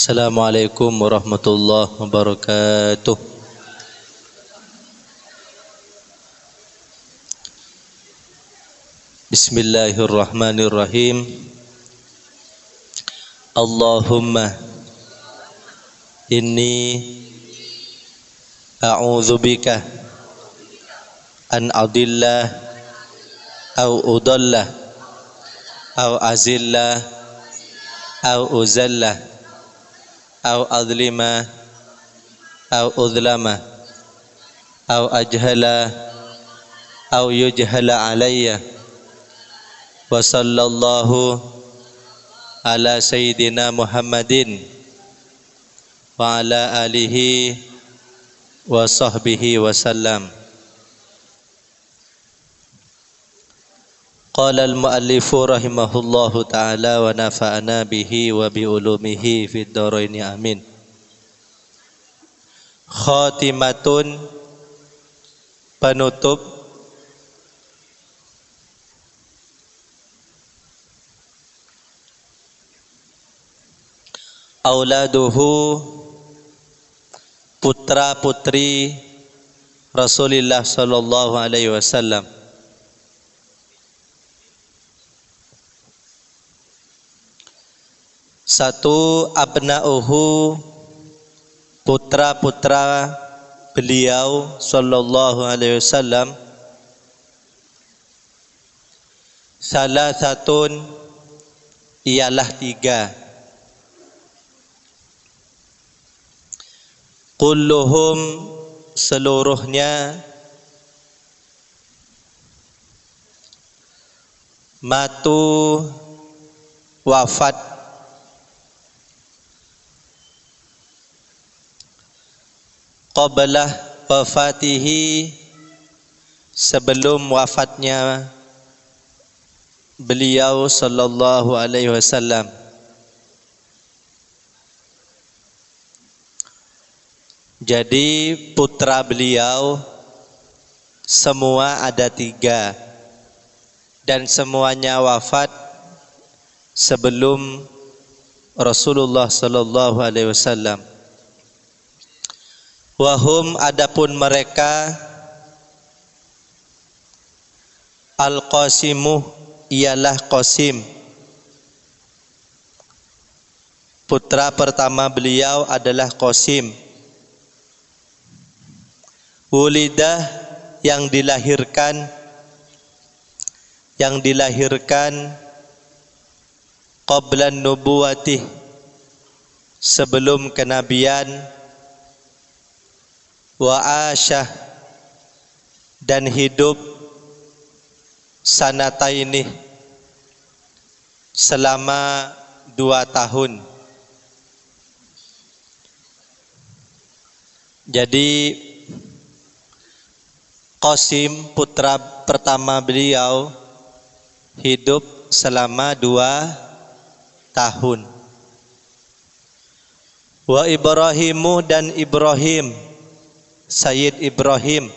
Assalamualaikum warahmatullahi wabarakatuh. Bismillahirrahmanirrahim. Allahumma inni a'udzubika an adilla au udalla au azilla au uzalla au adlima au udlama au ajhala au yujhala alayya wa sallallahu ala sayyidina Muhammadin wa ala alihi wa sahbihi wa sallam. Qala al-muallifu rahimahullahu ta'ala wa nafa'ana bihi wa bi ulumihi fid dharaini amin. Khatimatun, penutup. Auladuhu, putra putri Rasulullah sallallahu alaihi wasallam. Satu, abna'uhu, putra-putra beliau sallallahu alaihi wasallam. Salasatun, ialah tiga. Kulluhum, seluruhnya. Matu, wafat. Qablah wafatihi, sebelum wafatnya beliau sallallahu alaihi wasallam. Jadi putra beliau semua ada tiga, dan semuanya wafat sebelum Rasulullah sallallahu alaihi wasallam. Wahum, adapun mereka, Al-Qasimu, ialah Qasim. Putra pertama beliau adalah Qasim. Wulidah, yang dilahirkan qablan nubuwatih, sebelum kenabian. Wa asyah, dan hidup sanataini, selama 2 tahun. Jadi Qasim, putra pertama beliau, hidup selama 2 tahun. Wa Ibrahimu, dan Ibrahim, Sayyid Ibrahim,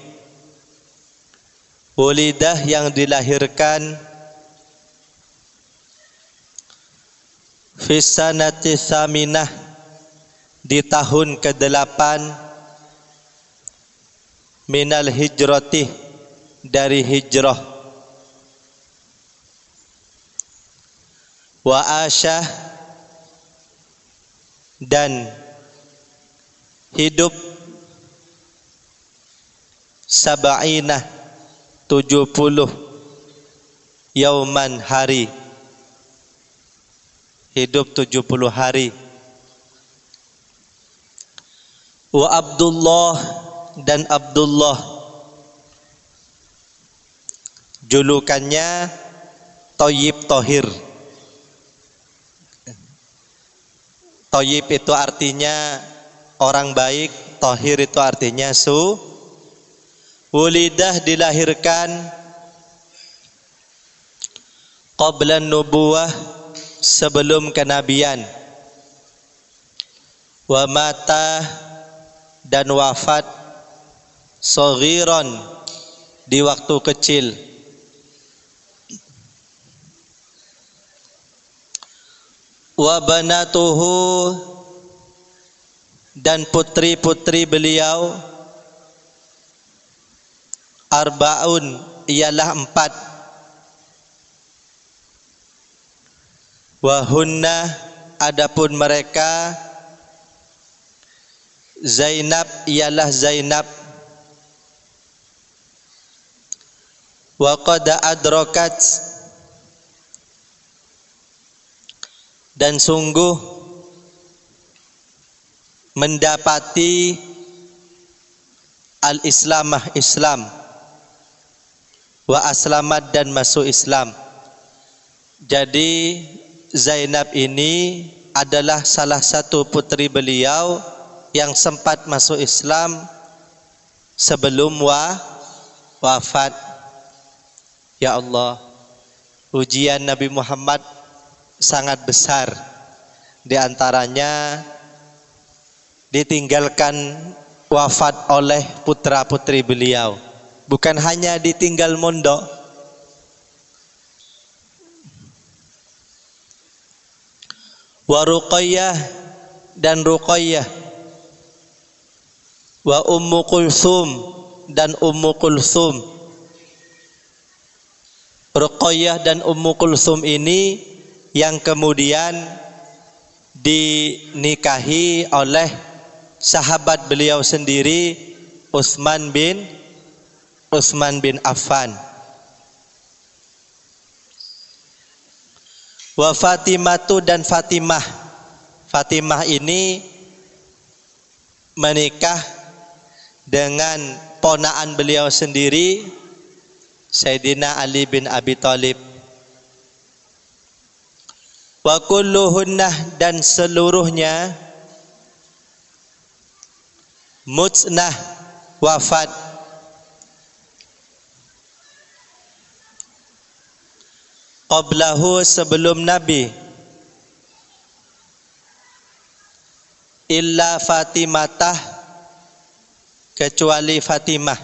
wulidah, yang dilahirkan Fisanati Thaminah, di tahun ke-8 minal hijrati, dari hijrah. Wa asyah, dan hidup sab'inah, 70 yauman, hari. Hidup 70 hari. Wa Abdullah, dan Abdullah, julukannya Thayyib Thohir. Thayyib itu artinya orang baik, Thohir itu artinya Wulidah, dilahirkan qablan nubuwah, sebelum kenabian. Wa mata, dan wafat saghiran, di waktu kecil. Wa banatuhu, dan putri-putri beliau arbaun ialah 4. Wa hunna adapun mereka Zainab ialah Zainab. Wa qad adrakat dan sungguh mendapati al-islamah Islam, wa aslamat dan masuk Islam. Jadi Zainab ini adalah salah satu putri beliau yang sempat masuk Islam sebelum wafat. Ya Allah, ujian Nabi Muhammad sangat besar. Di antaranya ditinggalkan wafat oleh putra-putri beliau. Bukan hanya ditinggal mondok, wa Ruqayyah dan Ruqayyah, wa Ummu Kulthum dan Ummu Kulthum. Ruqayyah dan Ummu Kulthum ini yang kemudian dinikahi oleh sahabat beliau sendiri Utsman bin Affan. Wa Fatimatu dan Fatimah. Fatimah ini menikah dengan ponaan beliau sendiri Sayyidina Ali bin Abi Thalib. Wa kulluhunnah dan seluruhnya mutnah wafat. Qablahu sebelum Nabi, illa Fatimatah kecuali Fatimah.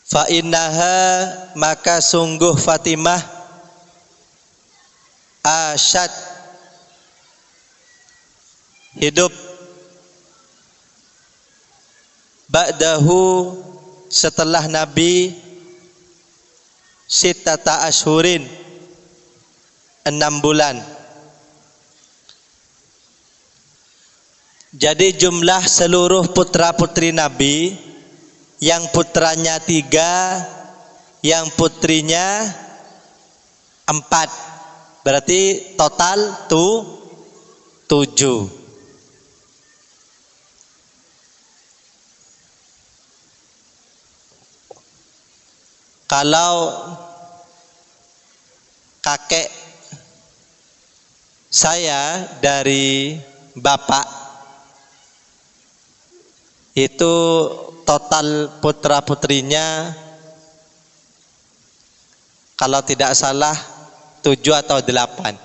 Fa innaha maka sungguh Fatimah asyad hidup ba'dahu setelah Nabi sittata ashhurin 6 bulan. Jadi jumlah seluruh putra-putri Nabi, yang putranya 3, yang putrinya 4, berarti total 7. Kalau kakek saya dari bapak itu total putra putrinya kalau tidak salah 7 atau 8.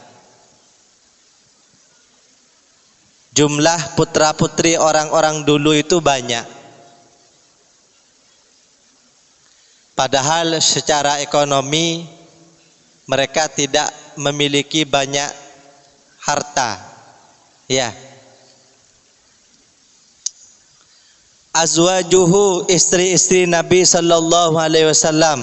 Jumlah putra putri orang-orang dulu itu banyak. Padahal secara ekonomi mereka tidak memiliki banyak harta. Ya. Azwajuhu istri-istri Nabi sallallahu alaihi wasallam.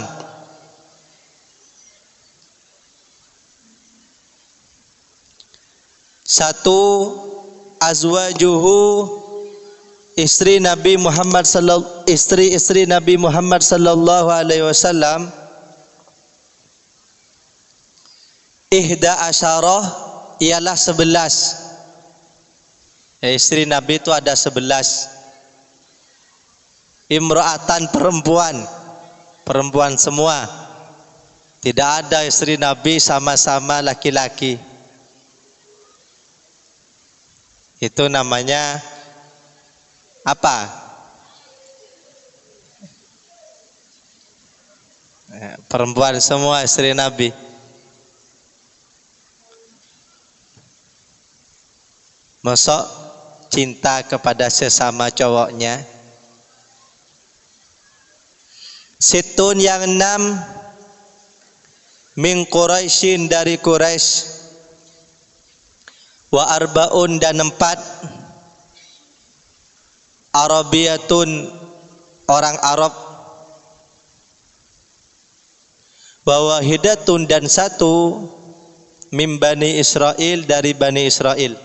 Satu, azwajuhu istri Nabi Muhammad istri-istri Nabi Muhammad sallallahu alaihi wasallam, ihda asyarah ialah 11. Istri Nabi itu ada 11. Imra'atan perempuan semua. Tidak ada istri Nabi sama-sama laki-laki. Itu namanya apa? Perempuan semua istri Nabi. Masa cinta kepada sesama cowoknya. Situn yang 6 min Quraisyin dari Quraisy, wa arbaun dan 4 Arabiyatun orang Arab, wa wahidatun dan 1 min Bani Israel dari Bani Israel.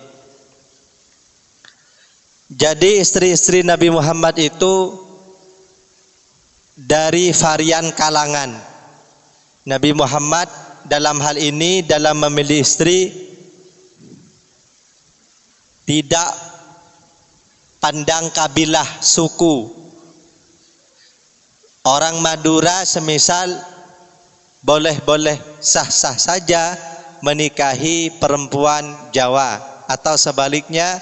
Jadi istri-istri Nabi Muhammad itu dari varian kalangan. Nabi Muhammad dalam hal ini dalam memilih istri tidak pandang kabilah, suku. Orang Madura semisal boleh-boleh sah-sah saja menikahi perempuan Jawa, atau sebaliknya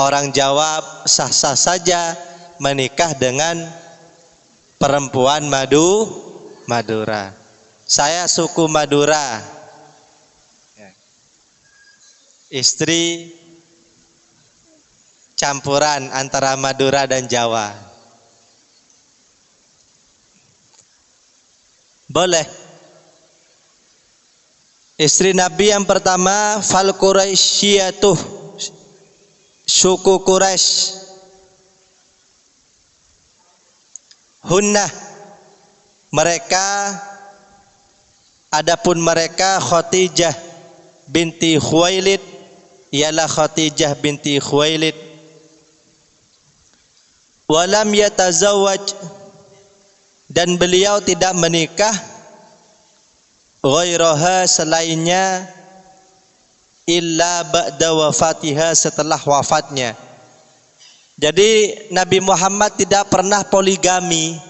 orang Jawa sah-sah saja menikah dengan perempuan Madura. Saya suku Madura, istri campuran antara Madura dan Jawa. Boleh. Istri Nabi yang pertama fal Quraisyiyatuh, suku Quraisy. Hunnah, mereka, adapun mereka Khadijah binti Khuwailid, ialah Khadijah binti Khuwailid. Walam yatazawwaj, dan beliau tidak menikah ghairaha selainnya illa ba'da wafatiha, setelah wafatnya. Jadi Nabi Muhammad tidak pernah poligami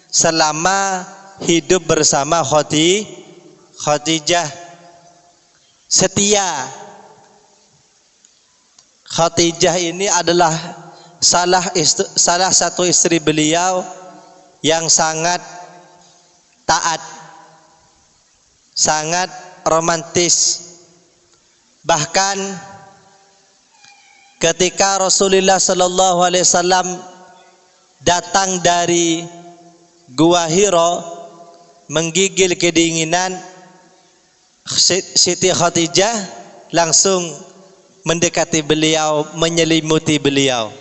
selama hidup bersama Khadijah. Setia. Khadijah ini adalah salah satu istri beliau yang sangat taat, sangat romantis. Bahkan ketika Rasulullah sallallahu alaihi wasallam datang dari Gua Hira menggigil kedinginan, Siti Khadijah langsung mendekati beliau, menyelimuti beliau.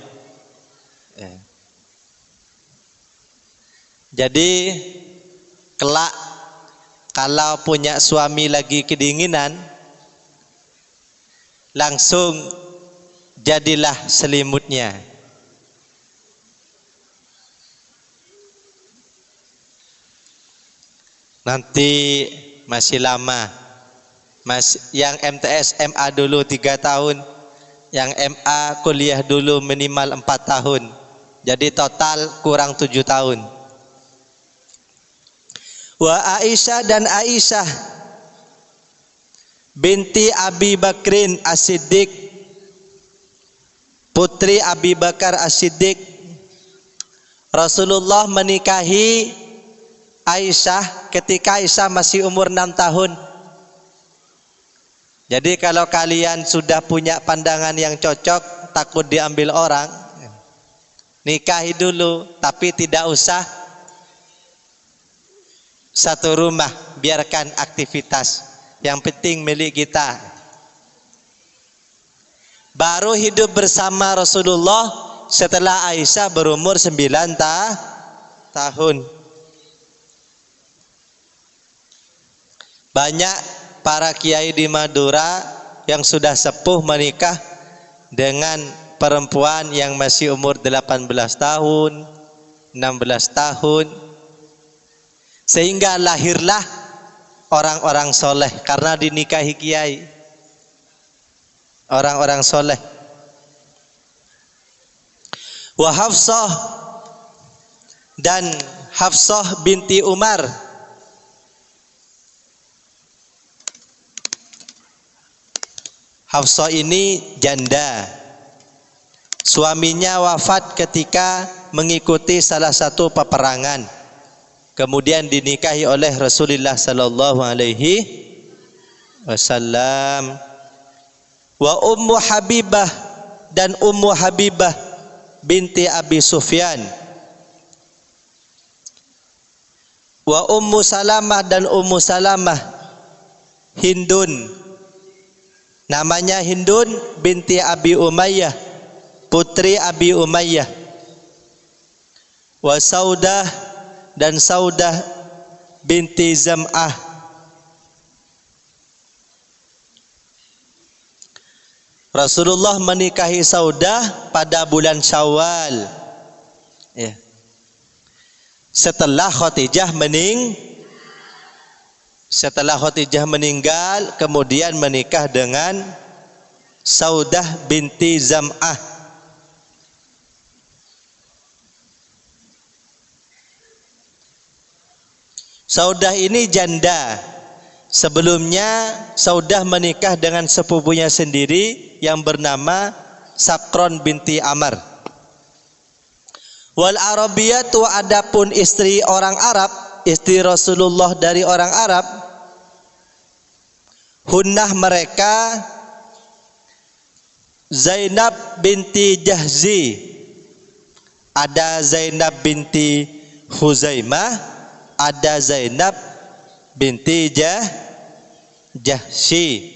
Jadi kelak kalau punya suami lagi kedinginan, langsung jadilah selimutnya. Nanti masih lama. Yang MTS MA dulu 3 tahun, yang MA kuliah dulu minimal 4 tahun. Jadi total kurang 7 tahun. Wa Aisyah, dan Aisyah binti Abi Bakrin As-Siddiq, putri Abi Bakar As-Siddiq. Rasulullah menikahi Aisyah ketika Aisyah masih umur 6 tahun. Jadi kalau kalian sudah punya pandangan yang cocok, takut diambil orang, nikahi dulu, tapi tidak usah satu rumah, biarkan aktivitas, yang penting milik kita. Baru hidup bersama Rasulullah setelah Aisyah berumur 9 tahun. Banyak para kiai di Madura yang sudah sepuh menikah dengan perempuan yang masih umur 18 tahun, 16 tahun. Sehingga lahirlah orang-orang soleh karena dinikahi kiai. Orang-orang soleh. Wa Hafsah, dan Hafsah binti Umar. Hafsah ini janda. Suaminya wafat ketika mengikuti salah satu peperangan. Kemudian dinikahi oleh Rasulullah sallallahu alaihi wasallam. Wa Ummu Habibah, dan Ummu Habibah binti Abi Sufyan. Wa Ummu Salamah, dan Ummu Salamah Hindun Namanya Hindun binti Abi Umayyah, putri Abi Umayyah. Wa Saudah, dan Saudah binti Zam'ah. Rasulullah menikahi Saudah pada bulan Syawal, ya. Setelah Khadijah meninggal, kemudian menikah dengan Saudah binti Zam'ah. Saudah ini janda. Sebelumnya Saudah menikah dengan sepupunya sendiri yang bernama Sakron binti Amr. Wal Arabiyatu, adapun istri orang Arab, istri Rasulullah dari orang Arab, hunnah mereka Zainab binti Jahzi. Ada Zainab binti Huzaimah, ada Zainab binti Jahsy.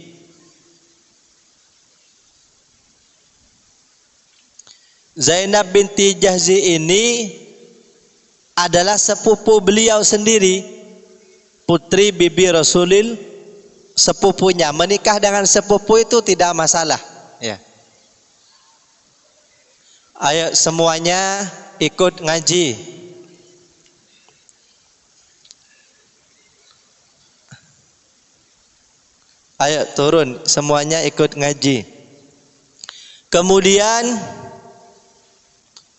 Zainab binti Jahzi ini adalah sepupu beliau sendiri, putri bibi Rasulil, sepupunya. Menikah dengan sepupu itu tidak masalah, ya. Ayo semuanya ikut ngaji. Ayo turun, semuanya ikut ngaji. Kemudian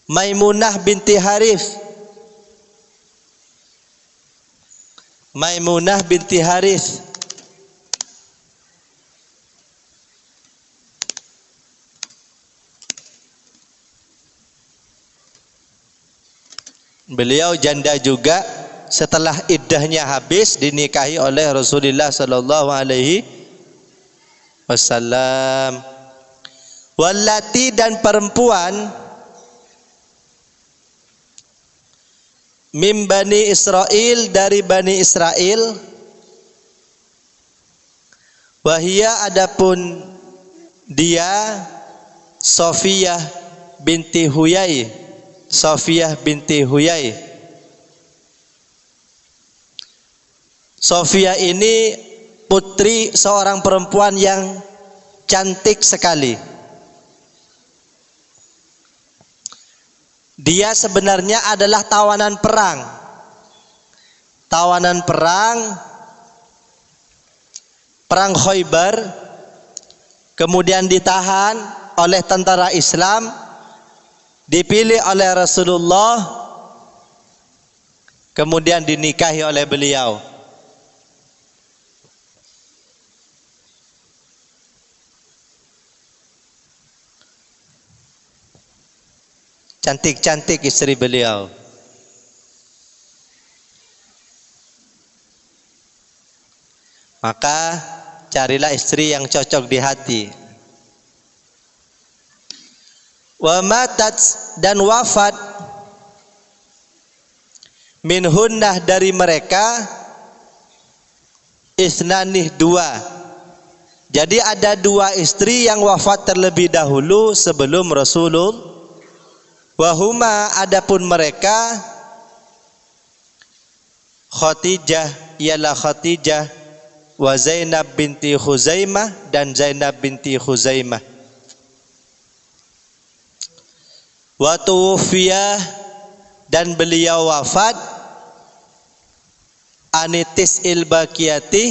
Maimunah binti Harith. Maimunah binti Harith. Beliau janda juga, setelah iddahnya habis dinikahi oleh Rasulullah sallallahu alaihi wasallam. Wallati, dan perempuan Mim Bani Israel, dari Bani Israel. Wahia, adapun dia Sofiyah binti Huyai. Sofiyah binti Huyai. Sofiyah ini putri seorang perempuan yang cantik sekali. Dia sebenarnya adalah tawanan perang. Tawanan perang Khaybar, kemudian ditahan oleh tentara Islam, dipilih oleh Rasulullah, kemudian dinikahi oleh beliau. Cantik-cantik istri beliau. Maka carilah istri yang cocok di hati. Wa matat, dan wafat minhunnah, dari mereka isnanih, dua. Jadi ada dua istri yang wafat terlebih dahulu sebelum Rasulullah. Wahuma, adapun mereka Khadijah, ialah Khadijah, wa Zainab binti Khuzaimah, dan Zainab binti Khuzaimah. Wa tuwfiyah, dan beliau wafat anitis ilbaqiyati,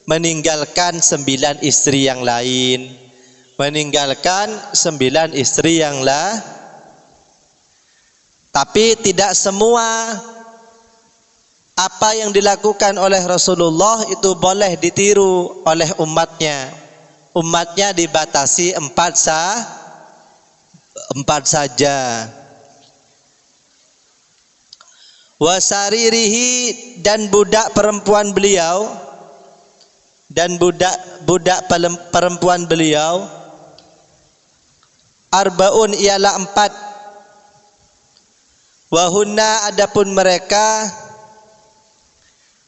meninggalkan 9 istri yang lain. Meninggalkan 9 istri yang lain. Tapi tidak semua apa yang dilakukan oleh Rasulullah itu boleh ditiru oleh umatnya. Umatnya dibatasi 4 saja. Wasaririhi, dan budak perempuan beliau, dan budak perempuan beliau, arbaun, ialah 4. Wahunna, adapun mereka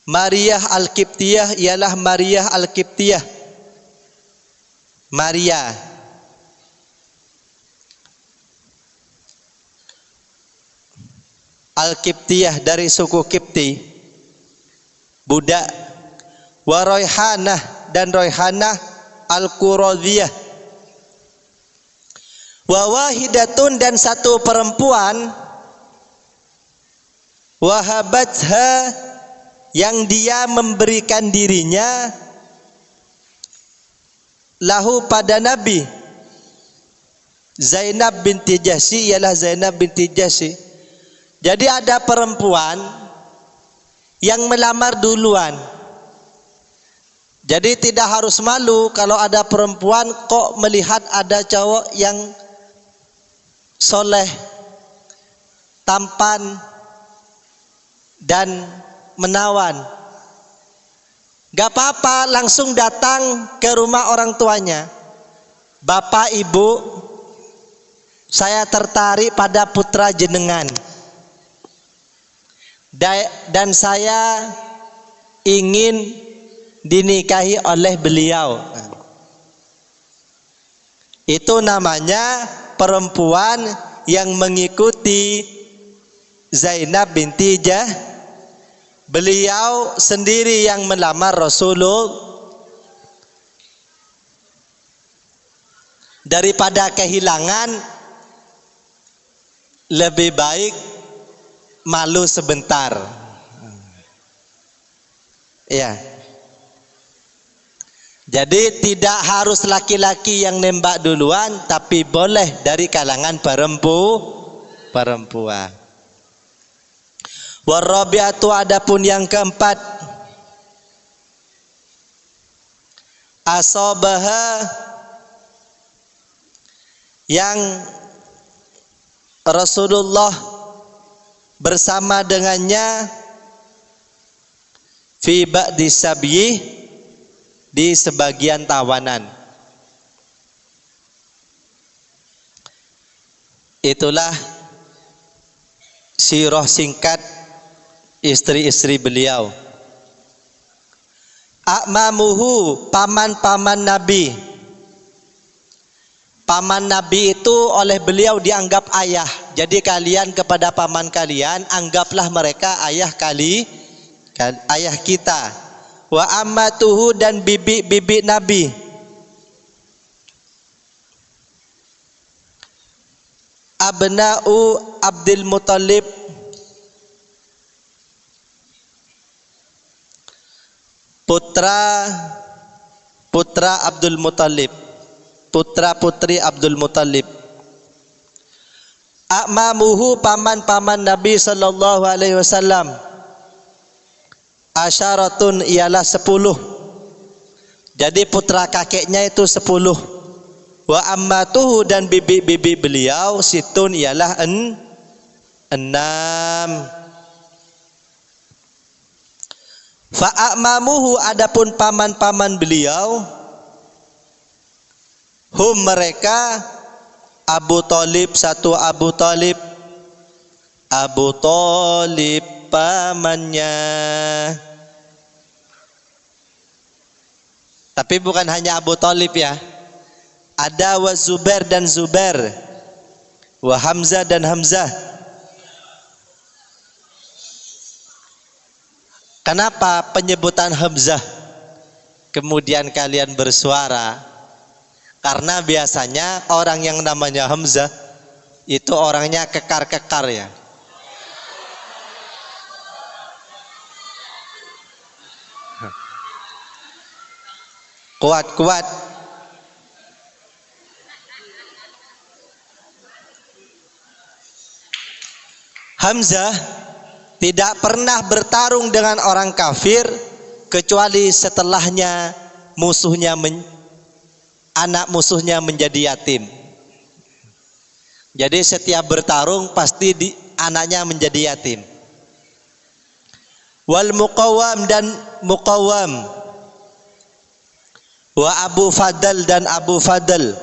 Maryah Al-Qibtiyah, ialah Maryah Al-Qibtiyah. Maria. Al-Qibtiyah dari suku Qibti, budak. Wa Raihanah dan Raihanah Al-Quradhiyah. Wa wahidatun dan satu perempuan, wahabatha yang dia memberikan dirinya lahu pada Nabi, Zainab binti Jahsy, ialah Zainab binti Jahsy. Jadi ada perempuan yang melamar duluan. Jadi tidak harus malu kalau ada perempuan kok melihat ada cowok yang soleh, tampan dan menawan. Gak apa-apa, langsung datang ke rumah orang tuanya. Bapak, ibu, saya tertarik pada putra jenengan. Dan saya ingin dinikahi oleh beliau. Itu namanya perempuan yang mengikuti Zainab binti Jahsy. Beliau sendiri yang melamar Rasulullah. Daripada kehilangan, lebih baik malu sebentar. Ya. Jadi tidak harus laki-laki yang nembak duluan, tapi boleh dari kalangan perempuan. Warabiatu, adapun yang keempat, asabaha, yang Rasulullah bersama dengannya fi ba'di sabyi, di sebagian tawanan. Itulah sirah singkat istri-istri beliau. A'mamuhu, paman-paman Nabi. Paman Nabi itu oleh beliau dianggap ayah. Jadi kalian kepada paman kalian anggaplah mereka ayah ayah kita. Wa ammatuhu, dan bibi-bibi Nabi. Abna'u Abdul Muthalib, putra Abdul Muthalib, putra-putri Abdul Muthalib. A'mamuhu, paman-paman Nabi sallallahu alaihi wasallam. Asyaratun, ialah 10. Jadi putra kakeknya itu 10. Wa ammatuhu, dan bibi-bibi beliau situn, ialah 6. Fa'amamuhu, adapun paman-paman beliau, hum, mereka, Abu Thalib, satu Abu Thalib. Abu Thalib pamannya. Tapi bukan hanya Abu Thalib ya. Ada wa Zubair dan Zubair, wa Hamzah dan Hamzah. Kenapa penyebutan Hamzah kemudian kalian bersuara? Karena biasanya orang yang namanya Hamzah itu orangnya kekar-kekar ya. Kuat-kuat. Hamzah tidak pernah bertarung dengan orang kafir kecuali setelahnya anak musuhnya menjadi yatim. Jadi setiap bertarung pasti anaknya menjadi yatim. Wal Muqawwam, dan Muqawwam. Wa Abu Fadl, dan Abu Fadl.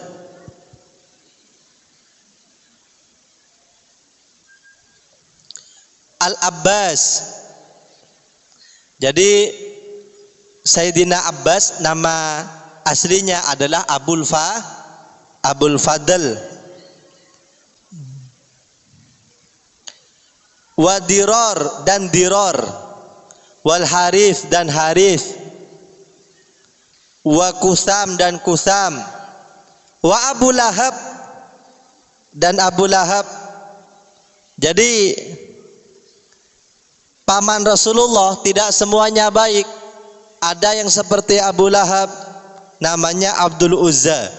Al-Abbas. Jadi Sayyidina Abbas, nama aslinya adalah Abul Fadl. Wa Diror dan Diror, wal Harith dan Harith, wa Kusam dan Kusam, wa Abu Lahab dan Abu Lahab. Jadi paman Rasulullah tidak semuanya baik. Ada yang seperti Abu Lahab, namanya Abdul Uzza.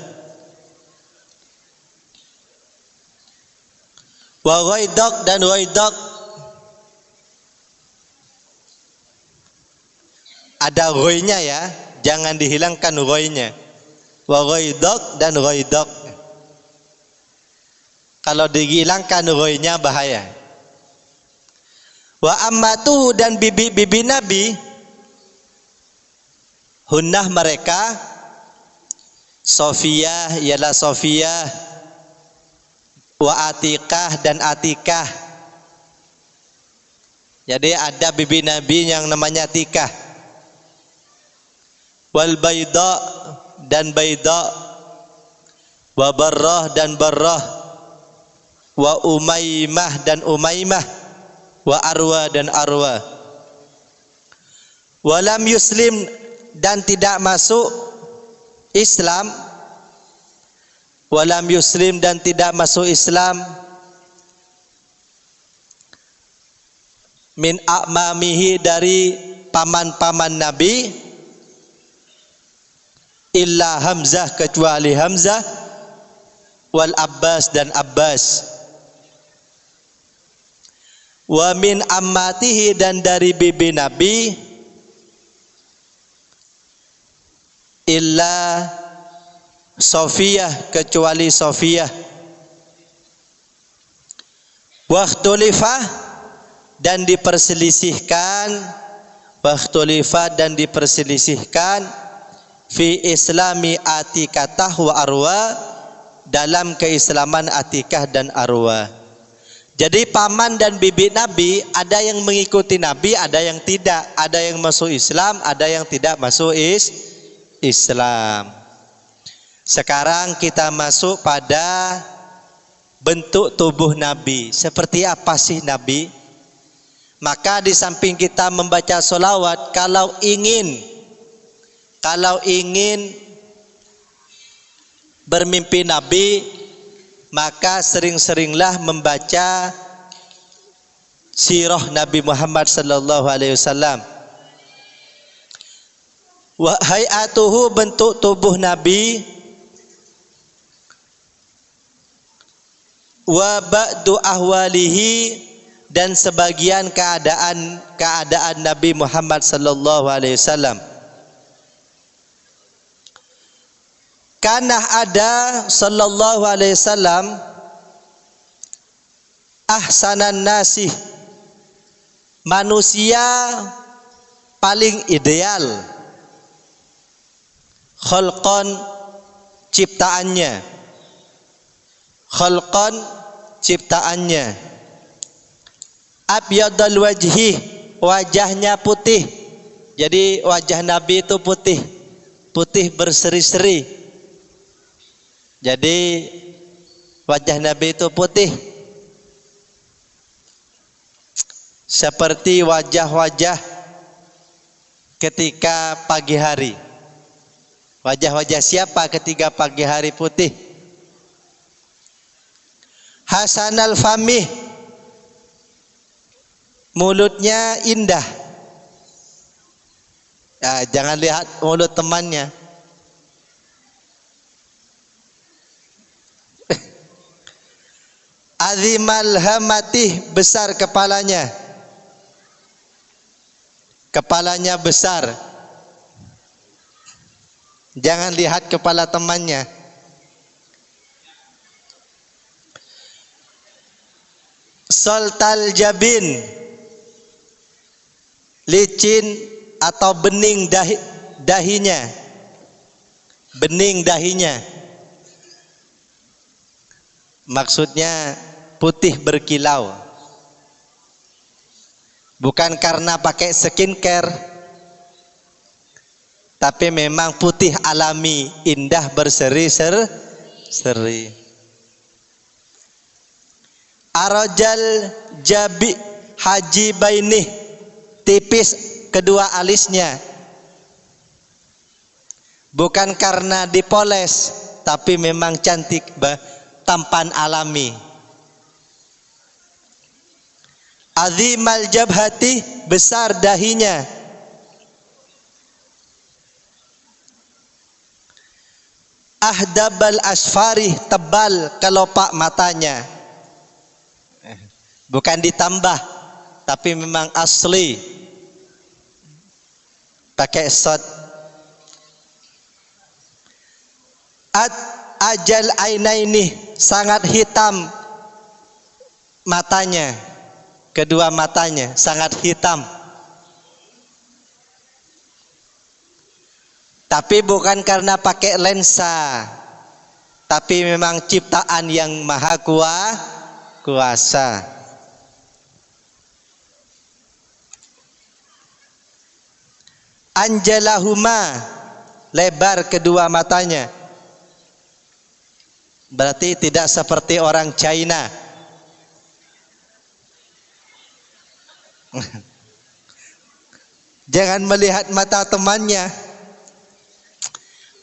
Wa Ghaidaq dan Ghaidaq, ada ghoinya ya, jangan dihilangkan ghoinya. Wa Ghaidaq dan Ghaidaq, kalau dihilangkan ghoinya bahaya. Wa ammatuhu dan bibi-bibi Nabi, hunnah mereka, Sofiyah ialah Sofiyah, wa Atikah dan Atikah. Jadi ada bibi Nabi yang namanya Atikah. Wal Baida dan Baida, wa Barrah dan Barrah, wa Umaymah dan Umaymah, wa Arwa dan Arwa. Walam yuslim dan tidak masuk Islam, walam yuslim dan tidak masuk Islam, min a'mamihi dari paman-paman Nabi, illa Hamzah kecuali Hamzah, wal Abbas dan Abbas. Wa min ammatihi dan dari bibi Nabi, illa Sofiyah kecuali Sofiyah. Wakhtulifah dan diperselisihkan, wakhtulifah dan diperselisihkan, fi islami Atikatah wa Arwa, dalam keislaman Atikah dan Arwa. Jadi paman dan bibi Nabi, ada yang mengikuti Nabi, ada yang tidak, ada yang masuk Islam, ada yang tidak masuk Islam. Sekarang kita masuk pada bentuk tubuh Nabi. Seperti apa sih Nabi? Maka di samping kita membaca sholawat, kalau ingin bermimpi Nabi, maka sering-seringlah membaca sirah Nabi Muhammad sallallahu alaihi wasallam. Wa hayatuhu bentuk tubuh Nabi, wa ba'du ahwalihi dan sebagian keadaan Nabi Muhammad sallallahu alaihi wasallam. Karena ada sallallahu alaihi wasallam ahsanan nasih, manusia paling ideal, khalqan ciptaannya, khalqan ciptaannya, abyadul wajhi, wajahnya putih. Jadi wajah Nabi itu putih, putih berseri-seri. Jadi wajah Nabi itu putih, seperti wajah-wajah ketika pagi hari. Wajah-wajah siapa ketika pagi hari putih? Hasanal famih, mulutnya indah. Ya, jangan lihat mulut temannya. Azimal hamatih, besar kepalanya, kepalanya besar. Jangan lihat kepala temannya. Soltal jabin, licin atau bening dahinya, bening dahinya. Maksudnya putih berkilau, bukan karena pakai skincare, Tapi memang putih alami, indah berseri-seri. Arajal jabi haji bainih, tipis kedua alisnya. Bukan karena dipoles, tapi memang cantik, tampan alami. Azimal jabhati, besar dahinya. Ahdabal asfari, tebal kelopak matanya. Bukan ditambah, tapi memang asli. Pakai sod. Ajal ainaini, sangat hitam matanya. Kedua matanya sangat hitam. Tapi bukan karena pakai lensa, tapi memang ciptaan yang maha kuasa. Anjalahuma, lebar kedua matanya. Berarti tidak seperti orang China. Jangan melihat mata temannya.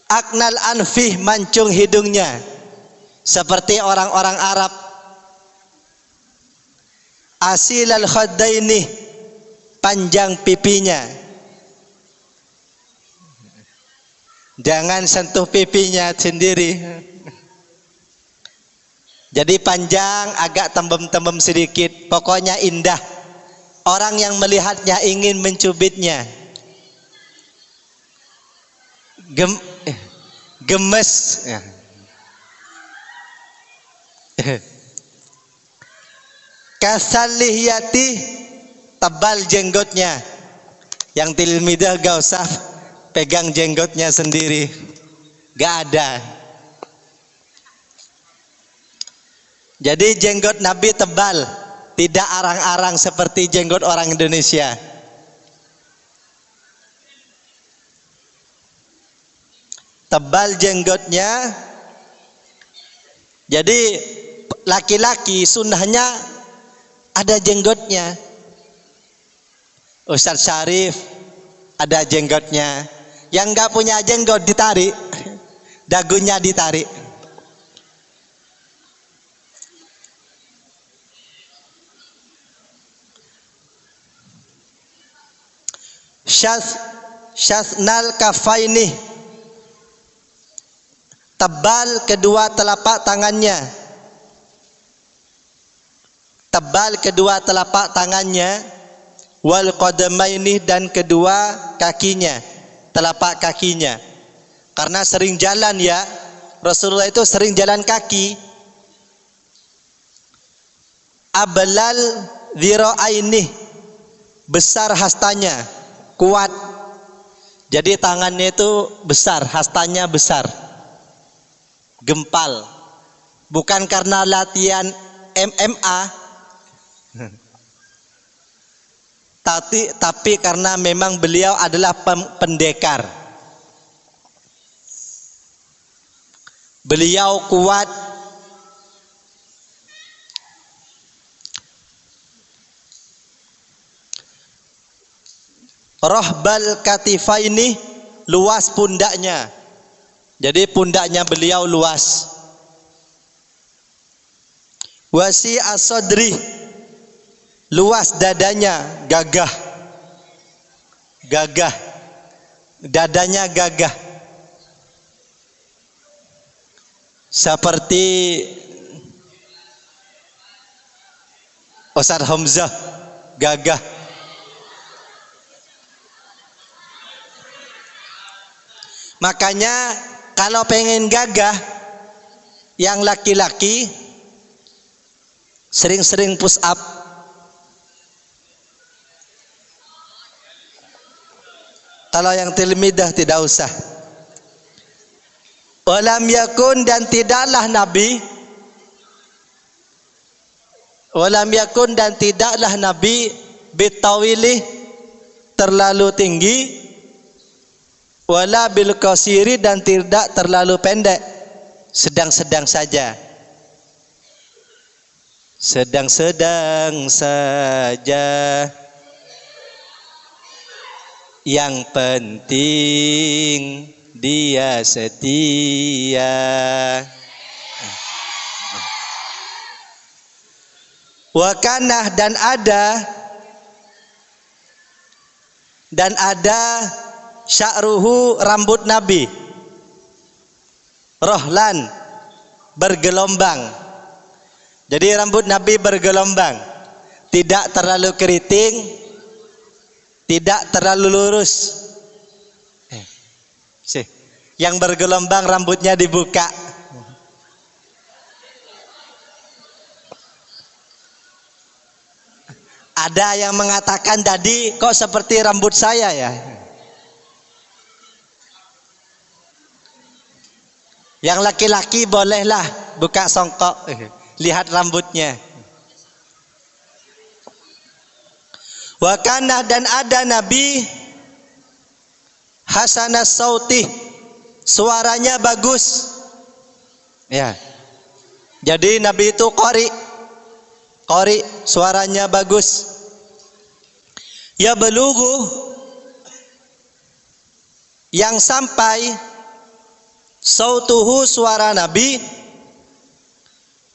Aknal anfih, mancung hidungnya seperti orang-orang Arab. Asilal khaddaini, panjang pipinya. Jangan sentuh pipinya sendiri. Jadi panjang, agak tembem-tembem sedikit, pokoknya indah. Orang yang melihatnya ingin mencubitnya. Gemes. Kasalihiyati, tebal jenggotnya. Yang tilmidah gak usah pegang jenggotnya sendiri, gak ada. Jadi jenggot Nabi tebal, tidak arang-arang seperti jenggot orang Indonesia. Tebal jenggotnya. Jadi laki-laki sunnahnya ada jenggotnya. Ustadz Syarif ada jenggotnya. Yang nggak punya jenggot ditarik, dagunya ditarik. Syasnal kafaini, tebal kedua telapak tangannya. Tebal kedua telapak tangannya. Wal qadamaini, dan kedua kakinya, telapak kakinya. Karena sering jalan ya, Rasulullah itu sering jalan kaki. Ablal dhira'aini, besar hastanya, kuat. Jadi tangannya itu besar, hastanya besar, gempal. Bukan karena latihan MMA, tapi karena memang beliau adalah pendekar. Beliau kuat. Rahbal katifaini, luas pundaknya. Jadi pundaknya beliau luas. Wasi as-sadri, luas dadanya, gagah. Gagah. Dadanya gagah. Seperti Ustadz Hamzah, gagah. Makanya kalau pengen gagah, yang laki-laki sering-sering push up. Kalau yang tilmidah tidak usah. Walam yakun, dan tidaklah Nabi. Walam yakun, dan tidaklah Nabi bitawili, terlalu tinggi. wala bil qasiri, dan tidak terlalu pendek, sedang-sedang saja. Sedang-sedang saja, yang penting dia setia. Wakanah, dan ada sya'ruhu, rambut Nabi, rohlan, bergelombang. Jadi rambut Nabi bergelombang, tidak terlalu keriting, tidak terlalu lurus. Yang bergelombang rambutnya dibuka. Ada yang mengatakan tadi, kok seperti rambut saya ya? Yang laki-laki bolehlah buka songkok, lihat rambutnya. Wakanah, dan ada Nabi hasanas sauti, suaranya bagus. Ya. Jadi Nabi itu qori, suaranya bagus. Ya belughu, yang sampai sautuhu, suara Nabi,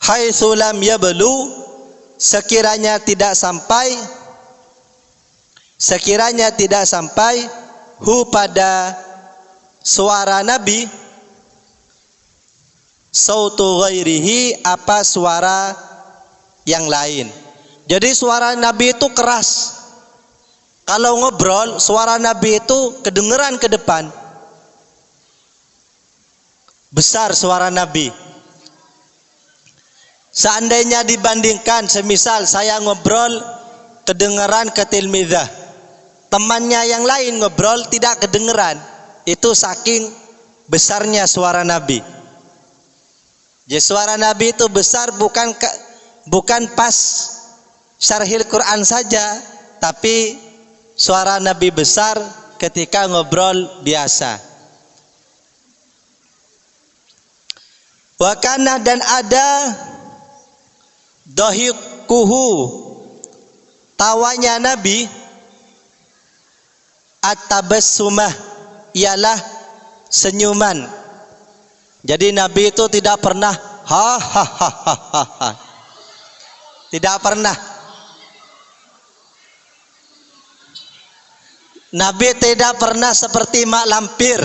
haitsu lam yablu, sekiranya tidak sampai hu, pada suara Nabi, sautu ghairihi, apa suara yang lain. Jadi suara Nabi itu keras. Kalau ngobrol, suara Nabi itu kedengeran ke depan. Besar suara Nabi. Seandainya dibandingkan, semisal saya ngobrol kedengeran ke tilmidah, temannya yang lain ngobrol tidak kedengeran. Itu saking besarnya suara Nabi. Jadi suara Nabi itu besar, bukan pas syarhil Quran saja, tapi suara Nabi besar ketika ngobrol biasa. Wakana, dan ada dohikuhu, tawanya Nabi, at-tabassumah, ialah senyuman. Jadi Nabi itu tidak pernah ha. Tidak pernah. Nabi tidak pernah seperti mak lampir.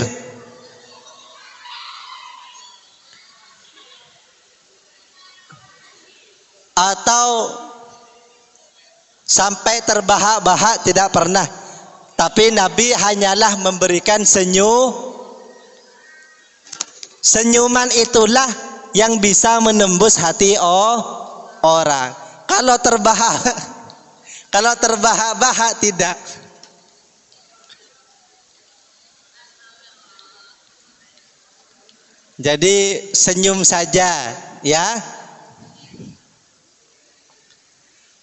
Atau sampai terbahak-bahak, tidak pernah. Tapi Nabi hanyalah memberikan senyuman, itulah yang bisa menembus hati orang. Kalau terbahak-bahak tidak. Jadi senyum saja, ya.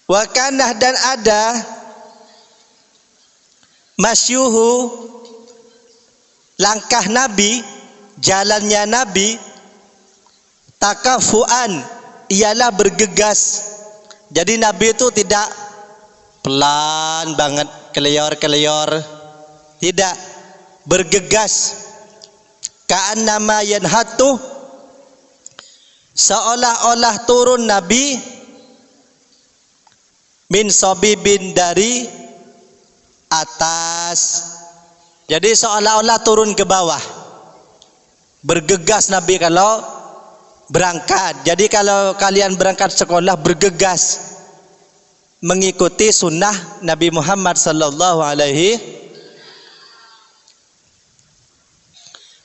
Wakanah, dan ada masyuhu, langkah Nabi, jalannya Nabi, takafuan, ialah bergegas. Jadi Nabi itu tidak pelan banget, keleyor, tidak, bergegas. Ka'annama yanhatu, seolah-olah turun Nabi min sobibin, dari atas. Jadi seolah-olah turun ke bawah. Bergegas Nabi kalau berangkat. Jadi kalau kalian berangkat sekolah, bergegas mengikuti sunnah Nabi Muhammad sallallahu alaihi.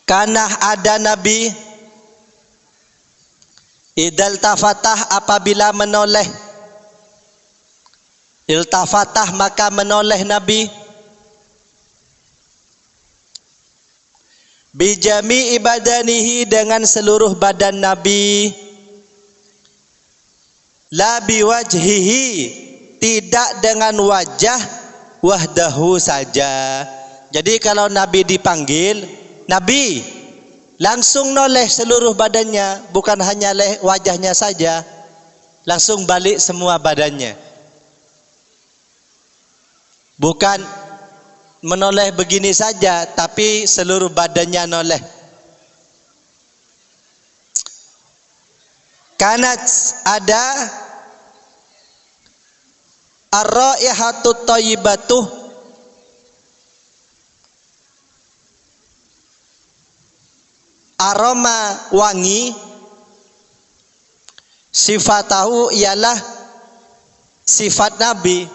Karena ada Nabi idal tafatah, apabila menoleh, iltafatah, maka menoleh Nabi, bijami ibadanihi, dengan seluruh badan Nabi, la biwajhihi, tidak dengan wajah, wahdahu saja, Jadi kalau Nabi dipanggil, Nabi langsung noleh seluruh badannya, bukan hanya wajahnya saja, langsung balik semua badannya. Bukan menoleh begini saja, tapi seluruh badannya noleh. Kanat ada ar-raihatut thayyibatuh, aroma wangi, sifatahu ialah sifat Nabi.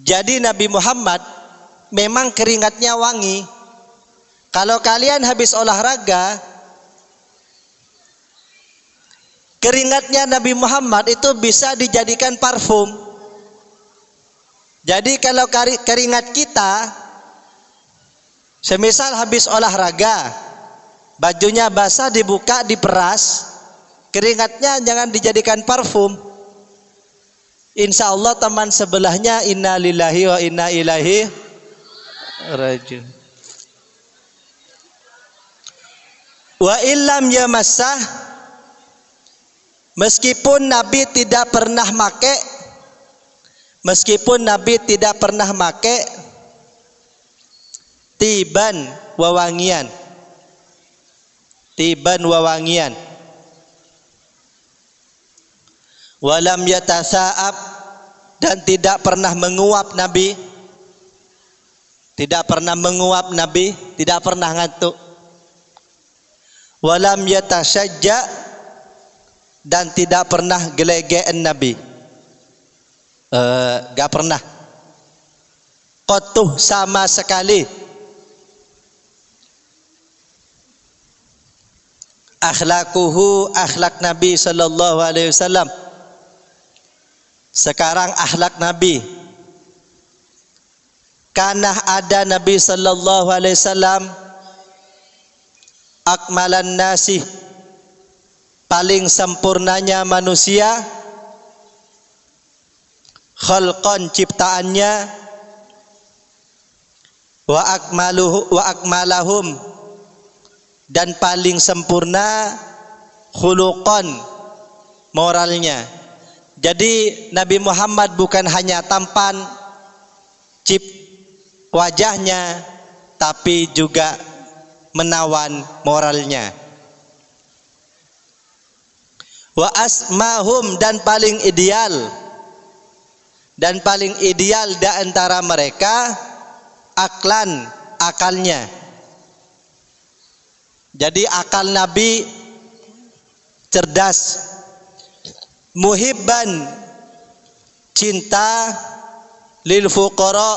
Jadi Nabi Muhammad memang keringatnya wangi. Kalau kalian habis olahraga, keringatnya Nabi Muhammad itu bisa dijadikan parfum. Jadi kalau keringat kita, semisal habis olahraga, bajunya basah, dibuka, diperas, keringatnya jangan dijadikan parfum. Insya Allah teman sebelahnya inna lillahi wa inna ilaihi rajiun. Wa illam yamassah, meskipun Nabi tidak pernah make tiban wawangian, walam yatasa'ab, dan tidak pernah menguap Nabi, tidak pernah ngantuk. Walam yatasajja, dan tidak pernah gelegean Nabi, gak pernah qatuh sama sekali. Akhlakuhu, akhlak Nabi sallallahu alaihi wasallam. Sekarang akhlak Nabi. Karena ada Nabi sallallahu alaihi wasallam akmalan nasi, paling sempurnanya manusia, khalqan ciptaannya, wa akmalahum, dan paling sempurna khuluqan, moralnya. Jadi Nabi Muhammad bukan hanya tampan wajahnya, tapi juga menawan moralnya. Wa asmahum, dan paling ideal di antara mereka aklan, akalnya. Jadi akal Nabi cerdas. Muhibban, cinta, lil fuqara,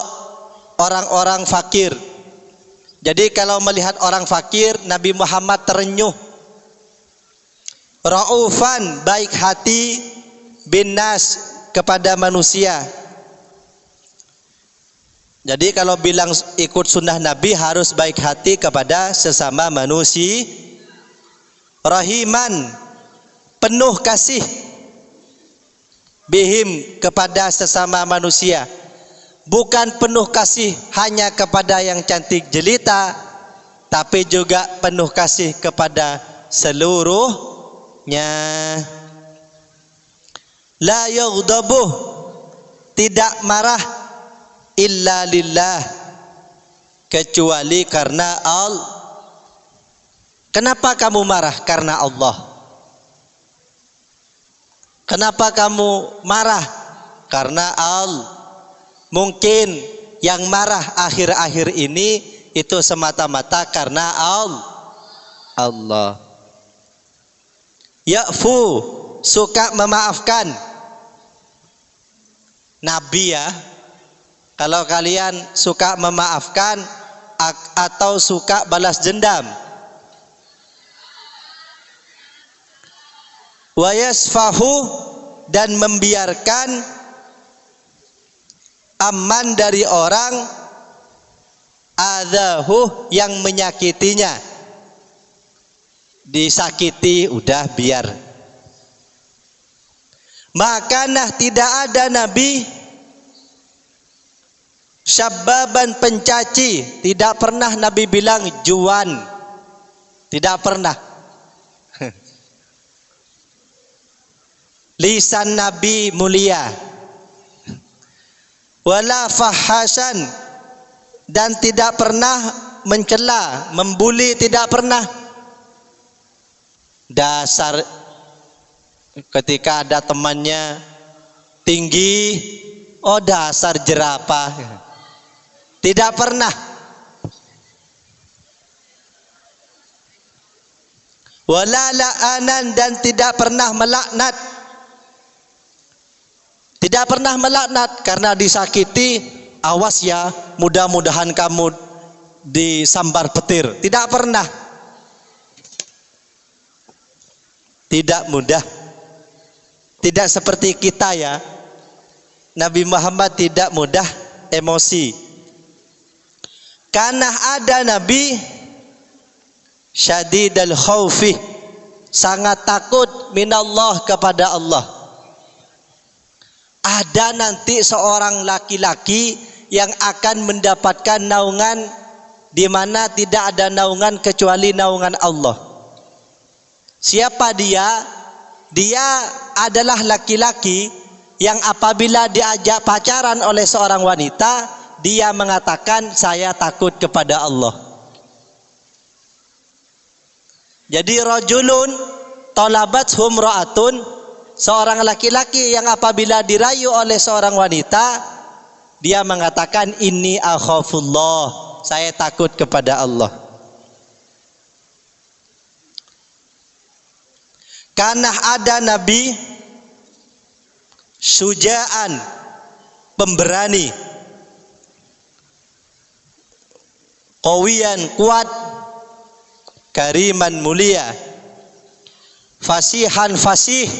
orang-orang fakir. Jadi kalau melihat orang fakir, Nabi Muhammad terenyuh. Raufan, baik hati, bin nas, kepada manusia. Jadi kalau bilang ikut sunnah Nabi harus baik hati kepada sesama manusia. Rahiman, penuh kasih, bihim, kepada sesama manusia. Bukan penuh kasih hanya kepada yang cantik jelita, tapi juga penuh kasih kepada seluruhnya. La yaghdabu, tidak marah, illa lillah, kecuali karena Allah. Kenapa kamu marah? Karena Allah. Kenapa kamu marah? Karena Allah. Mungkin yang marah akhir-akhir ini itu semata-mata karena Allah. Ya'fu, suka memaafkan. Nabi ya, kalau kalian suka memaafkan atau suka balas dendam. Wa yasfahu, dan membiarkan aman dari orang adahu, yang menyakitinya. Disakiti udah biar. Maka tidak ada Nabi Syabbaban pencaci, tidak pernah Nabi bilang juan. Tidak pernah. Lisan Nabi mulia. Wala fahasan, dan tidak pernah mencela, membuli, tidak pernah. Dasar ketika ada temannya tinggi, oh dasar jerapah. Tidak pernah. Wala la'anan, dan tidak pernah melaknat. Tidak pernah melaknat karena disakiti, awas ya, mudah-mudahan kamu disambar petir. Tidak pernah. Tidak mudah. Tidak seperti kita ya. Nabi Muhammad tidak mudah emosi. Karena ada Nabi syadidal khaufi, sangat takut minallah, kepada Allah. Ada nanti seorang laki-laki yang akan mendapatkan naungan di mana tidak ada naungan kecuali naungan Allah. Siapa dia? Dia adalah laki-laki yang apabila diajak pacaran oleh seorang wanita, dia mengatakan saya takut kepada Allah. Jadi rajulun talabathum ra'atun, seorang laki-laki yang apabila dirayu oleh seorang wanita, dia mengatakan inni akhafullah, saya takut kepada Allah. Karena ada Nabi syuja'an, pemberani, qawiyan, kuat, kariman, mulia, fasihan, fasih,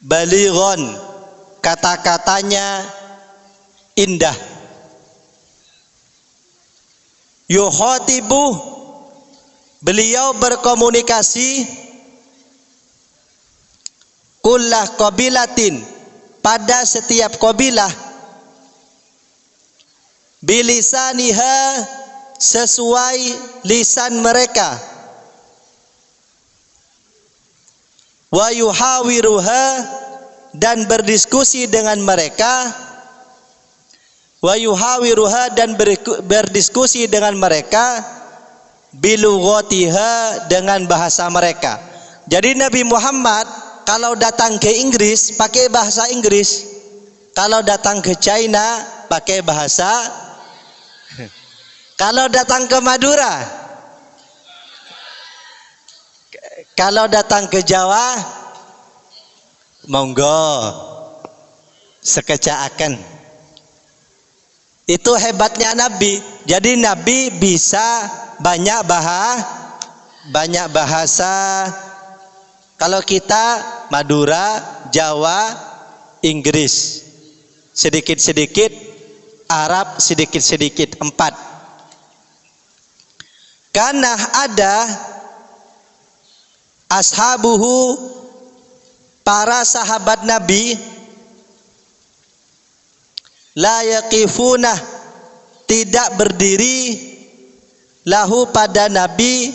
balighan, kata-katanya indah, yukhatibu, beliau berkomunikasi, kullah qabilatin, pada setiap qabilah, bilisaniha, sesuai lisan mereka, wa yuhawiruha, dan berdiskusi dengan mereka, wa yuhawiruha, dan berdiskusi dengan mereka, bilughatiha, dengan bahasa mereka. Jadi Nabi Muhammad kalau datang ke Inggris pakai bahasa Inggris, kalau datang ke China pakai bahasa, kalau datang ke Madura, kalau datang ke Jawa, monggo sekecaaken. Itu hebatnya Nabi. Jadi Nabi bisa banyak bahasa. Kalau kita Madura, Jawa, Inggris, sedikit-sedikit Arab, sedikit-sedikit, 4. Karena ada ashabuhu, para sahabat Nabi, la yaqifuna, tidak berdiri, lahu, pada Nabi,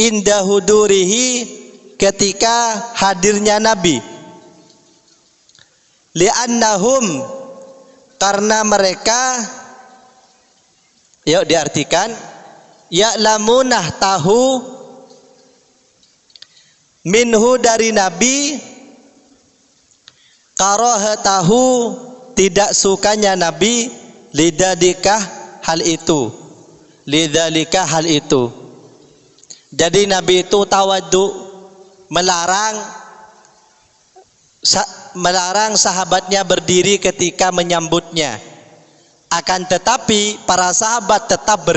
inda hudurihi, ketika hadirnya Nabi, li'annahum, karena mereka, yuk diartikan, ya'lamunah, tahu, minhu, dari Nabi, karahatahu, tidak sukanya Nabi, lidadikah, hal itu, lidalika, hal itu. Jadi Nabi itu tawaddu, melarang sahabatnya berdiri ketika menyambutnya. Akan tetapi para sahabat tetap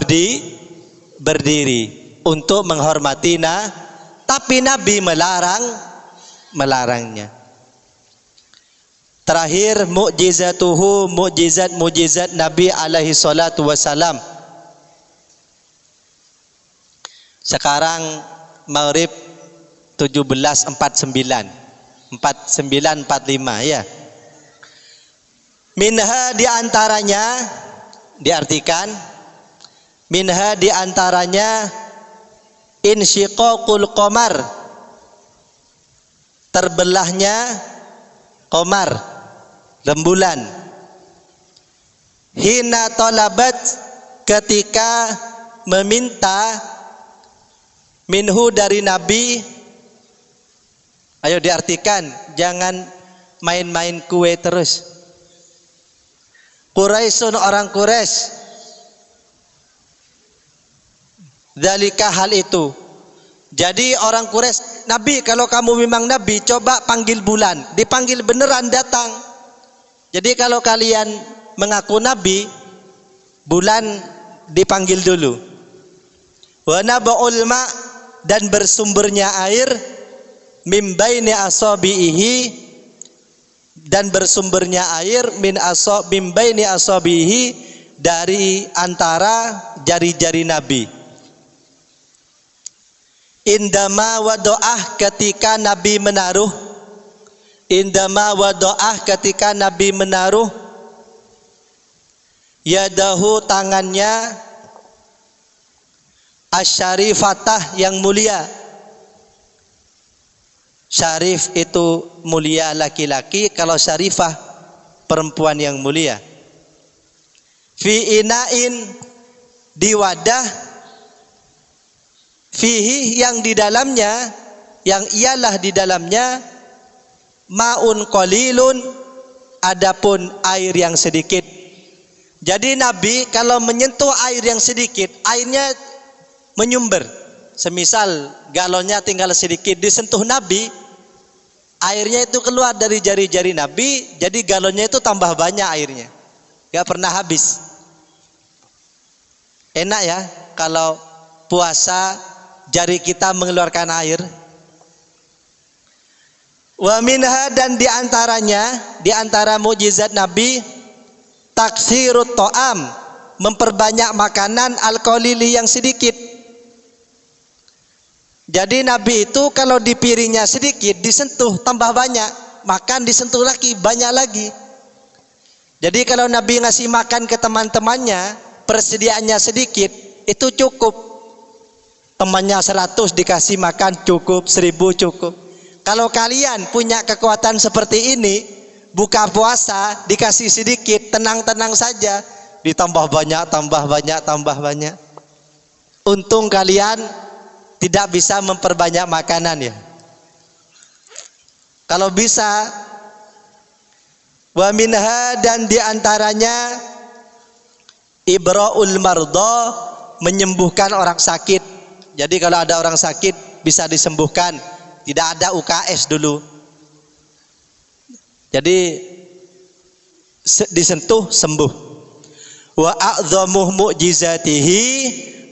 berdiri untuk menghormati, tapi Nabi melarangnya. Terakhir, mukjizatuhu, mukjizat Nabi alaihi salatu wasalam. Sekarang Maghrib 17.49 49.45 ya. Minha diantaranya, diartikan minha diantaranya insyiqaqul qamar, terbelahnya qamar, rembulan. Hina talabat, ketika meminta, minhu dari Nabi. Ayo diartikan, jangan main-main kue terus. Quraisyun, orang Quraisy, dzalika, hal itu. Jadi orang Quraisy, Nabi, kalau kamu memang Nabi, coba panggil bulan. Dipanggil beneran datang. Jadi kalau kalian mengaku Nabi, bulan dipanggil dulu. Wa naba'ul ma, dan bersumbernya air, mim baini asabihi, dan bersumbernya air mim baini asabihi, dari antara jari-jari Nabi. Indama wado'ah, ketika Nabi menaruh. Indama wado'ah, ketika Nabi menaruh. Yadahu, tangannya. Asyarifatah, yang mulia. Syarif itu mulia laki-laki, kalau syarifah perempuan yang mulia. Fi ina'in, di wadah. Fihi, yang di dalamnya, yang ialah di dalamnya, ma'un qalilun, adapun air yang sedikit. Jadi Nabi kalau menyentuh air yang sedikit, airnya menyumber. Semisal galonnya tinggal sedikit, disentuh Nabi, airnya itu keluar dari jari-jari Nabi, jadi galonnya itu tambah banyak airnya, gak pernah habis. Enak ya kalau puasa jari kita mengeluarkan air. Wa minha, dan diantaranya, diantara mukjizat Nabi, taksirut to'am, memperbanyak makanan, al-qalili, yang sedikit. Jadi Nabi itu kalau di piringnya sedikit, disentuh tambah banyak, makan disentuh lagi, banyak lagi. Jadi kalau Nabi ngasih makan ke teman-temannya, persediaannya sedikit, itu cukup. Temannya 100 dikasih makan cukup, 1000 cukup. Kalau kalian punya kekuatan seperti ini, buka puasa dikasih sedikit, tenang-tenang saja, ditambah banyak, tambah banyak, tambah banyak. Untung kalian tidak bisa memperbanyak makanan ya. Kalau bisa, wa minha, dan diantaranya, ibra'ul mardo, menyembuhkan orang sakit. Jadi kalau ada orang sakit bisa disembuhkan, tidak ada UKS dulu. Jadi disentuh sembuh. Wa a'dhamu mu'jizatihi,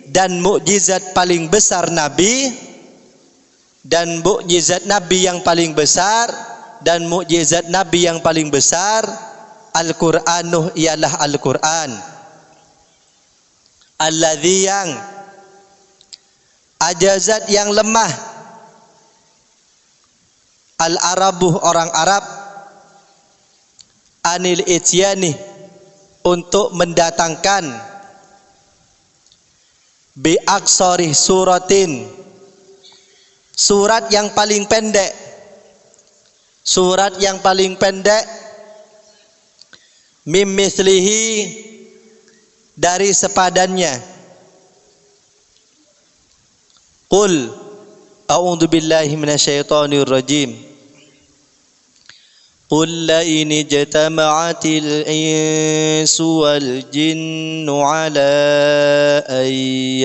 dan mukjizat paling besar Nabi, dan mukjizat Nabi yang paling besar, dan mukjizat Nabi yang paling besar, Al-Qur'anuh, ialah Al-Qur'an. Alladzi, yang ajazat, yang lemah, al-arabuh, orang Arab, anil ityani, untuk mendatangkan, bi aksori suratin, surat yang paling pendek, surat yang paling pendek, mim mislihi, dari sepadannya. Qul a'udzu billahi minasyaitonir rajim. قل لئن اجتمعت الإنس والجن على أن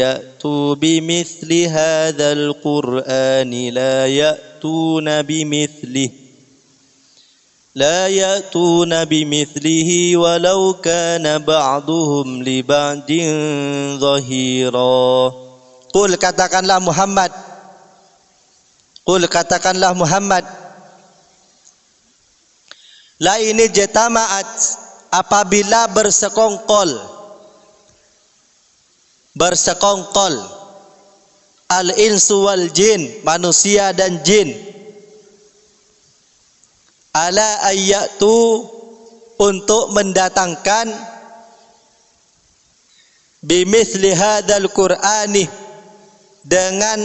يأتوا بمثل هذا القرآن لا يأتون بمثله ولو كان بعضهم لبعض ظهيرا. Qul, katakanlah Muhammad, Qul, katakanlah Muhammad, la ini jetamaat, apabila bersekongkol al insu wal jin, manusia dan jin, ala ayyatu, untuk mendatangkan bimithli hadzal qur'ani, dengan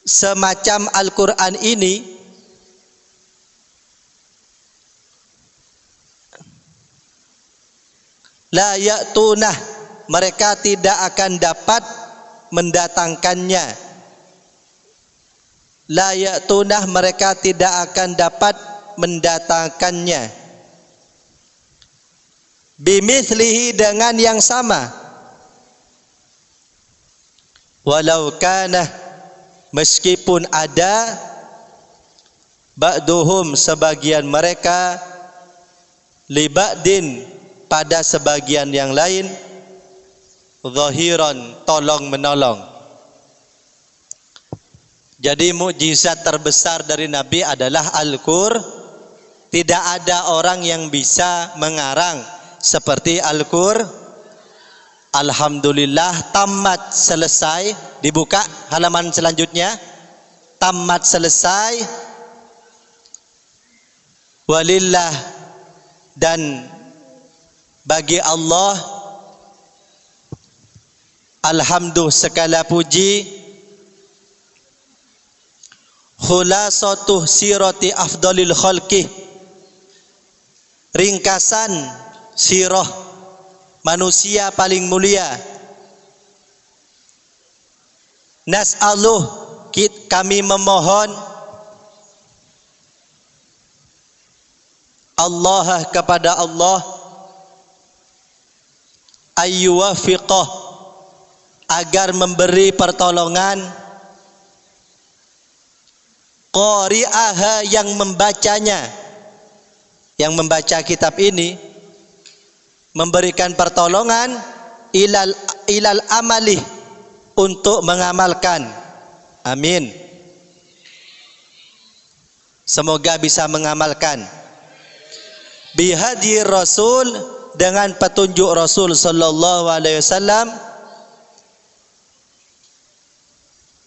semacam Al-Qur'an ini, la ya'tunah, mereka tidak akan dapat mendatangkannya. La ya'tunah, mereka tidak akan dapat mendatangkannya. Bimithlihi, dengan yang sama. Walau kana, meskipun ada, ba'duhum, sebagian mereka, li ba'din, pada sebagian yang lain, zahiran, tolong menolong. Jadi mukjizat terbesar dari Nabi adalah Al-Qur'an. Tidak ada orang yang bisa mengarang seperti Al-Qur'an. Alhamdulillah, tamat, selesai. Dibuka halaman selanjutnya. Tamat, selesai. Walillah, dan bagi Allah, alhamdulillah, segala puji, khulasatuh sirati afdalil khalqi, ringkasan sirah manusia paling mulia. Nas'aluh, kami memohon Allah, kepada Allah, ayyuwafiqah, agar memberi pertolongan, qari'aha, yang membacanya, yang membaca kitab ini, memberikan pertolongan, ilal amali, untuk mengamalkan. Amin. Semoga bisa mengamalkan. Bihadi Rasul, dengan petunjuk Rasul sallallahu alaihi wasallam,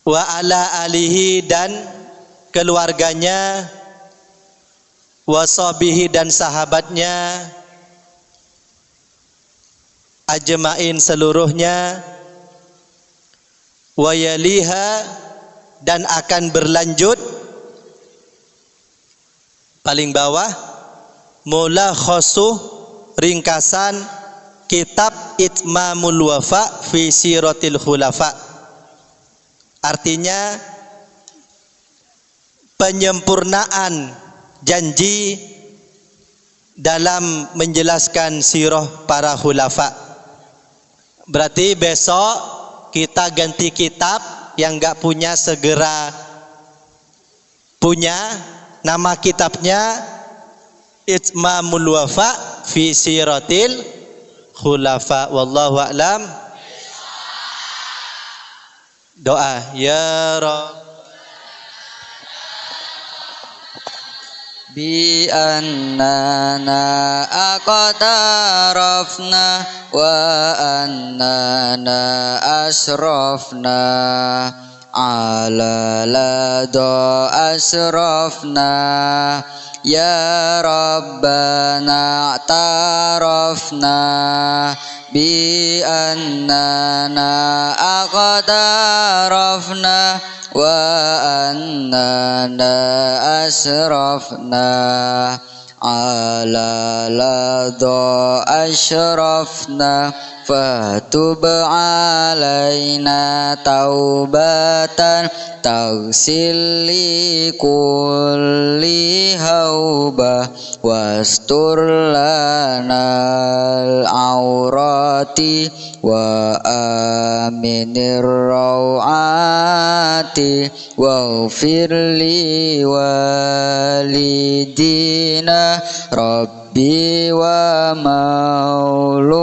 wa ala alihi, dan keluarganya, wa sahbihi, dan sahabatnya, ajma'in, seluruhnya, wa yaliha, dan akan berlanjut, paling bawah, mulakhasu, ringkasan kitab Itmamul Wafa fi Siratil Khulafa. Artinya penyempurnaan janji dalam menjelaskan sirah para khulafa. Berarti besok kita ganti kitab, yang enggak punya segera punya. Nama kitabnya Itmamul Wafa fi Siratil Khulafa. Wallahu a'lam. Doa, ya Rabb, bi annana aqtarafna wa annana asrafna ala lado asrafna ya Rabbana a'tarafna bi annana aqtarafna wa annana asrafna ala lado asrafna fatub alaina taubatan taghsil li kulli haubah wastur lana al-aurati wa aminir rawati waghfir li walidina Rabbi wa mauludina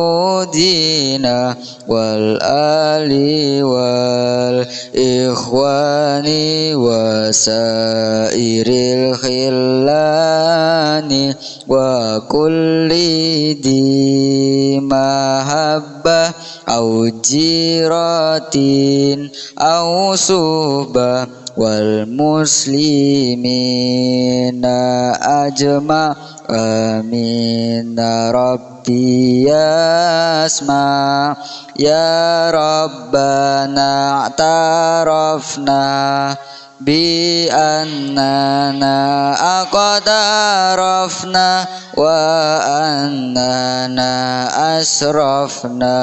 wal ali wal ikhwani wa sairil khillani wa kulli di mahabbah au jiratin au suhbah wal muslimina ajma amin rabbi yasma ya rabbana a'tarafna bi annana aqtarafna wa annana asrafna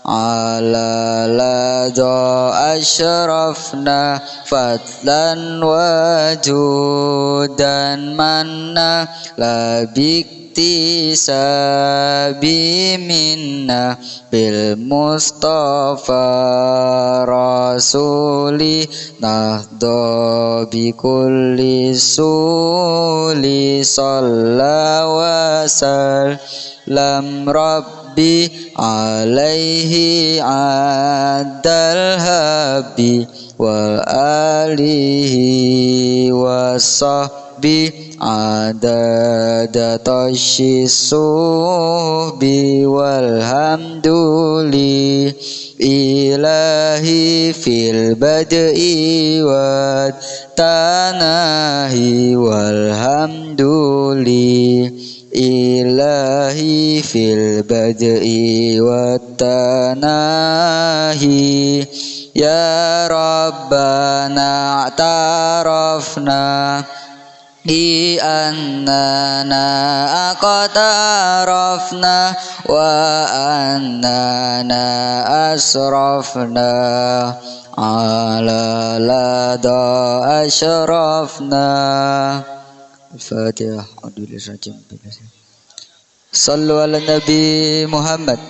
ala ladha ashrafna fadlan wajudan manna labikti sabi minna bil mustafa rasuli nahdo bi kulli suli sallallahu wasallam rabbi alaihi adal habi wal alihi wasahbi adada tasyisuhbi walhamduli ilahi fil bad'i wat tanahi walhamduli ilahi fil bad'i wattanahi ya rabbana a'tarafna bi annana aqtarafna wa annana asrafna ala lada ashrafna. Al-Fatihah. Sallu ala Nabi Muhammad.